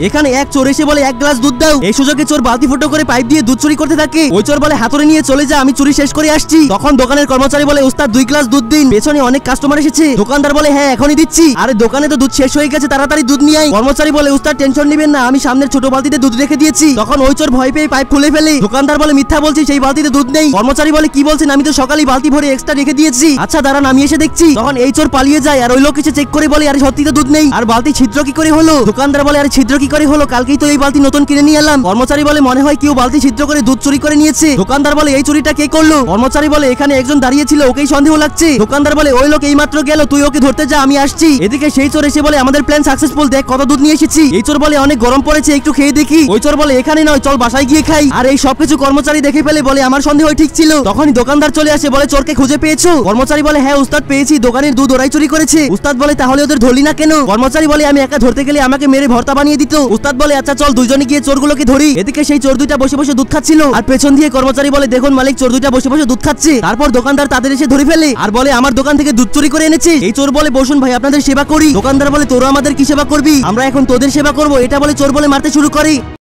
এখানে এক চোর এসে বলে 1 গ্লাস দুধ দাও। এই সুযোগে চোর বালতি ফুটো করে পাইপ দিয়ে দুধ চুরি করতে থাকে। ওই চোর বলে হাতুড়ি নিয়ে চলে যা, আমি চুরি শেষ করে আসছি। তখন দোকানের কর্মচারী বলে উস্তাদ 2 গ্লাস দুধ দিন, পেছনে অনেক কাস্টমার এসেছে। দোকানদার বলে হ্যাঁ এখনই দিচ্ছি। আরে দোকানে তো দুধ শেষ হয়ে গেছে, তাড়াতাড়ি দুধ নিয়ে আয়। কর্মচারী বলে উস্তাদ টেনশন নেবেন না, আমি সামনের ছোট বালতিতে দুধ রেখে দিয়েছি। তখন ওই চোর ভয় পেয়ে পাইপ খুলে ফেলে। দোকানদার বলে মিথ্যা বলছি, সেই বালতিতে দুধ নেই। কর্মচারী বলে কি বলছেন, আমি তো সকালেই বালতি ভরে এক্সট্রা রেখে দিয়েছি। আচ্ছা দাঁড়ান আমি এসে দেখছি। তখন এই চোর পালিয়ে যায় আর ওই লোক এসে চেক করে বলে আরে সত্যি তো দুধ নেই। আর বালতি ছিদ্র কি করে হলো? দোকানদার বলে আরে ছিদ্র কি করে হলো, কালকেই তো এই বালতি নতুন কিনে নিয়ে এলাম। কর্মচারী বলে মনে হয় কেউ বালতি ছিদ্র করে দুধ চুরি করে নিয়েছে। দোকানদার বলে এই চুরিটা কে করলো? কর্মচারী বলে এখানে একজন দাঁড়িয়ে ছিল, ওকেই সন্দেহ লাগছে। দোকানদার বলে ওই লোক এইমাত্র গেল, তুই ওকে ধরতে যা, আমি আসছি। এদিকে সেই চোর এসে বলে আমাদের প্ল্যান সাকসেসফুল, দেখ কত দুধ নিয়ে এসেছি। এই চোর বলে অনেক গরম পড়েছে, একটু খেয়ে দেখি। ওই চোর বলে এখানে নয়, চল বাসায় গিয়ে খাই। আর এই সবকিছু কর্মচারী দেখে ফেলে, বলে আমার সন্দেহ ঠিক ছিল। তখনই দোকানদার চলে আসে, বলে চোরকে খুঁজে পেয়েছো? কর্মচারী বলে হ্যাঁ উস্তাদ পেয়েছি, দোকানের দুধ ওরাই চুরি করেছে। উস্তাদ বলে তাহলে ওদের ধরলি না কেন? কর্মচারী বলে আমি একা ধরতে গেলে আমাকে মেরে ভর্তা বানিয়ে দিত। উস্তাদ বলে আচ্ছা চল দুইজনে গিয়ে চোরগুলোকে ধরি। এদিকে সেই চোর দুইটা বসে বসে দুধ খাচ্ছিল, আর পেছন দিয়ে কর্মচারী বলে দেখুন মালিক, চোর দুইটা বসে বসে দুধ খাচ্ছে। তারপর দোকানদার তাদের এসে ধরে ফেলে আর বলে আমার দোকান থেকে দুধ চুরি করে এনেছে। এই চোর বলে বসুন ভাই, আপনাদের সেবা করি। দোকানদার বলে তোরা আমাদের কি সেবা করবি, আমরা এখন তোদের সেবা করব। এটা বলে চোর বলে মারতে শুরু করে।